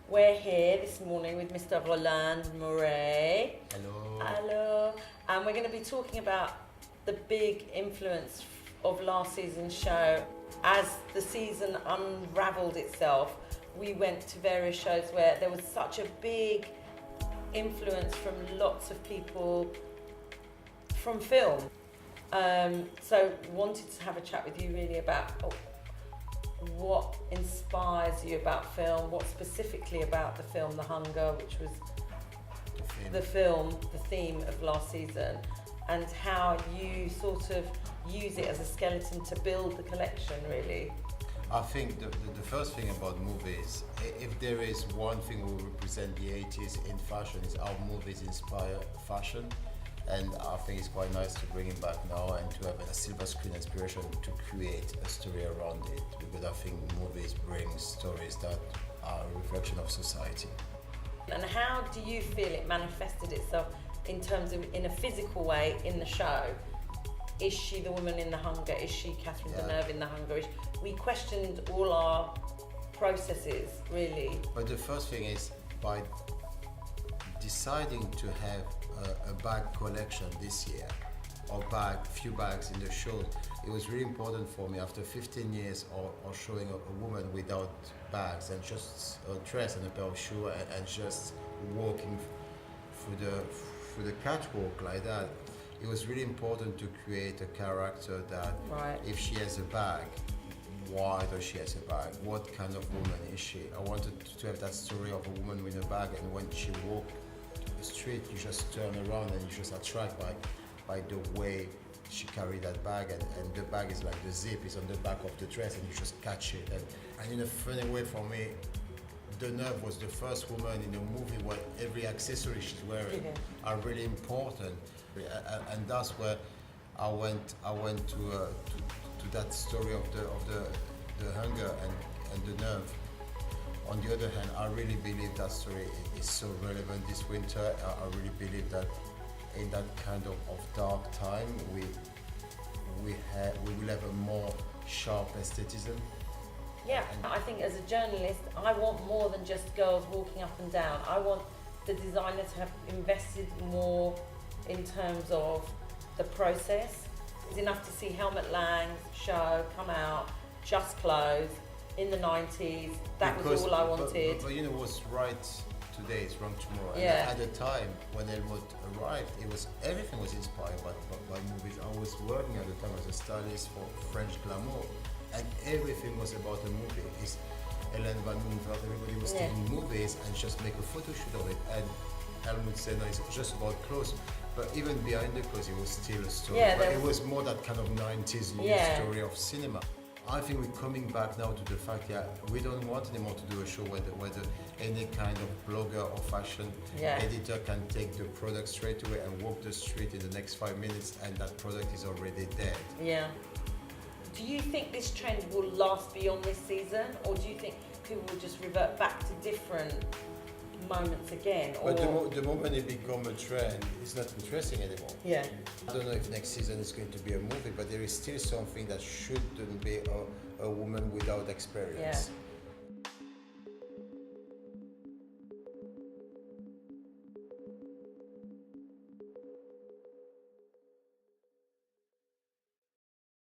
We're here this morning with Mr. Roland Mouret. Hello. Hello. And we're going to be talking about the big influence of last season's show. As the season unravelled itself, we went to various shows where there was such a big influence from lots of people from film. So wanted to have a chat with you really about what inspires you about film, what specifically about the film The Hunger, which was the theme of last season, and how you sort of use it as a skeleton to build the collection, really. I think the first thing about movies, if there is one thing we represent the 80s in fashion, is how movies inspire fashion. And I think it's quite nice to bring it back now and to have a silver screen inspiration to create a story around it, because I think movies bring stories that are a reflection of society. And how do you feel it manifested itself in terms of, in a physical way, in the show? Is she the woman in The Hunger? Is she Catherine Deneuve in The Hunger? We questioned all our processes, really. But the first thing is, by deciding to have a bag collection this year, or few bags in the show, it was really important for me after 15 years of showing a woman without bags and just a dress and a pair of shoes and just walking through the catwalk like that. It was really important to create a character that, if she has a bag, why does she have a bag? What kind of woman is she? I wanted to have that story of a woman with a bag, and when she walked the street, you just turn around and you just attract by the way she carried that bag, and the bag is like the zip is on the back of the dress, and you just catch it. And in a funny way for me, Deneuve was the first woman in a movie where every accessory she's wearing are really important, and that's where I went to that story of the Hunger and Deneuve. On the other hand, I really believe that story is so relevant this winter. I really believe that in that kind of dark time, we will have a more sharp aestheticism. Yeah, I think as a journalist, I want more than just girls walking up and down. I want the designer to have invested more in terms of the process. It's enough to see Helmut Lang's show come out, just clothes, in the 90s. That was all I wanted. But you know what's right today is wrong tomorrow. Yeah. And at the time when Helmut arrived, everything was inspired by movies. I was working at the time as a stylist for French glamour, and everything was about a movie. It's Hélène Van Moonveld, everybody was taking movies and just make a photo shoot of it. And Helmut said, no, it's just about clothes. But even behind the clothes, it was still a story. Yeah, but it was more that kind of 90s new story of cinema. I think we're coming back now to the fact that we don't want anymore to do a show where any kind of blogger or fashion editor can take the product straight away and walk the street in the next 5 minutes, and that product is already dead. Yeah. Do you think this trend will last beyond this season, or do you think people will just revert back to different moments again? But the moment it becomes a trend, it's not interesting anymore. Yeah. I don't know if next season is going to be a movie, but there is still something that shouldn't be a woman without experience. Yeah.